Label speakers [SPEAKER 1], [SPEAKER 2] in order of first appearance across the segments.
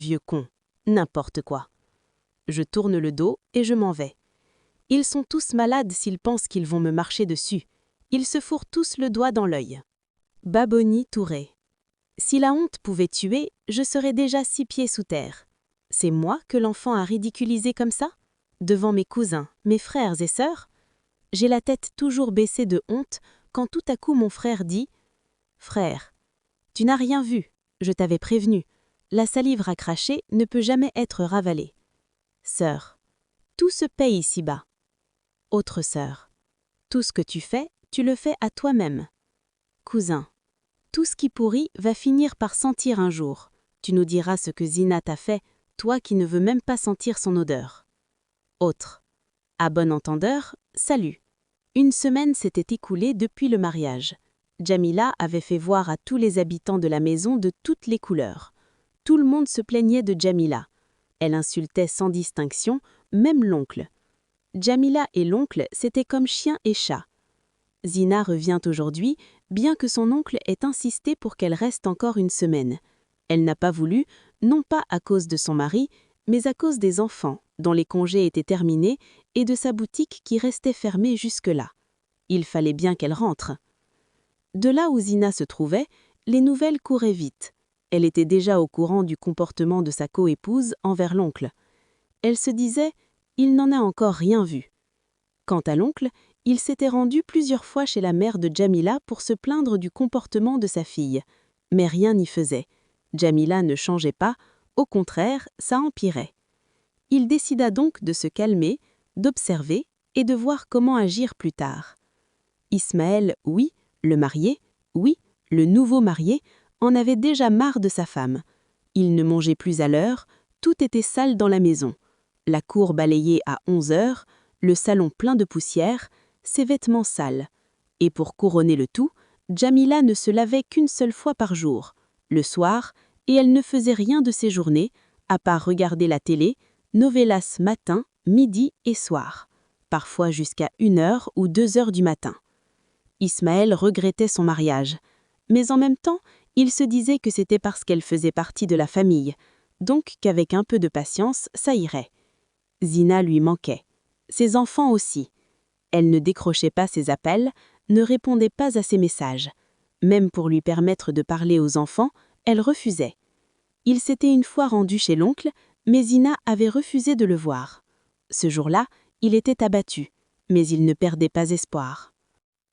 [SPEAKER 1] Vieux con, n'importe quoi. Je tourne le dos et je m'en vais. Ils sont tous malades s'ils pensent qu'ils vont me marcher dessus. Ils se fourrent tous le doigt dans l'œil. Baboni Touré. Si la honte pouvait tuer, je serais déjà 6 pieds sous terre. C'est moi que l'enfant a ridiculisé comme ça? Devant mes cousins, mes frères et sœurs? J'ai la tête toujours baissée de honte quand tout à coup mon frère dit « Frère, tu n'as rien vu, je t'avais prévenu. La salive racrachée ne peut jamais être ravalée. Sœur, tout se paye ici-bas. Autre sœur, tout ce que tu le fais à toi-même. Cousin, tout ce qui pourrit va finir par sentir un jour. Tu nous diras ce que Zina t'a fait, toi qui ne veux même pas sentir son odeur. Autre, à bon entendeur, salut. Une semaine s'était écoulée depuis le mariage. Jamila avait fait voir à tous les habitants de la maison de toutes les couleurs. Tout le monde se plaignait de Jamila. Elle insultait sans distinction, même l'oncle. Jamila et l'oncle, c'était comme chien et chat. Zina revient aujourd'hui, bien que son oncle ait insisté pour qu'elle reste encore une semaine. Elle n'a pas voulu, non pas à cause de son mari, mais à cause des enfants, dont les congés étaient terminés, et de sa boutique qui restait fermée jusque-là. Il fallait bien qu'elle rentre. De là où Zina se trouvait, les nouvelles couraient vite. Elle était déjà au courant du comportement de sa coépouse envers l'oncle. Elle se disait « il n'en a encore rien vu ». Quant à l'oncle, il s'était rendu plusieurs fois chez la mère de Jamila pour se plaindre du comportement de sa fille. Mais rien n'y faisait. Jamila ne changeait pas, au contraire, ça empirait. Il décida donc de se calmer, d'observer et de voir comment agir plus tard. Ismaël, oui, le marié, oui, le nouveau marié, en avait déjà marre de sa femme. Il ne mangeait plus à l'heure, tout était sale dans la maison. La cour balayée à 11 heures, le salon plein de poussière, ses vêtements sales. Et pour couronner le tout, Jamila ne se lavait qu'une seule fois par jour, le soir, et elle ne faisait rien de ses journées, à part regarder la télé, novelas matin, midi et soir, parfois jusqu'à 1h ou 2h du matin. Ismaël regrettait son mariage, mais en même temps, il se disait que c'était parce qu'elle faisait partie de la famille, donc qu'avec un peu de patience, ça irait. Zina lui manquait. Ses enfants aussi. Elle ne décrochait pas ses appels, ne répondait pas à ses messages. Même pour lui permettre de parler aux enfants, elle refusait. Il s'était une fois rendu chez l'oncle, mais Zina avait refusé de le voir. Ce jour-là, il était abattu, mais il ne perdait pas espoir.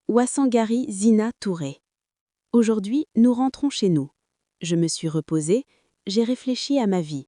[SPEAKER 1] Ouassangari Zina Touré. Aujourd'hui, nous rentrons chez nous. Je me suis reposée, j'ai réfléchi à ma vie.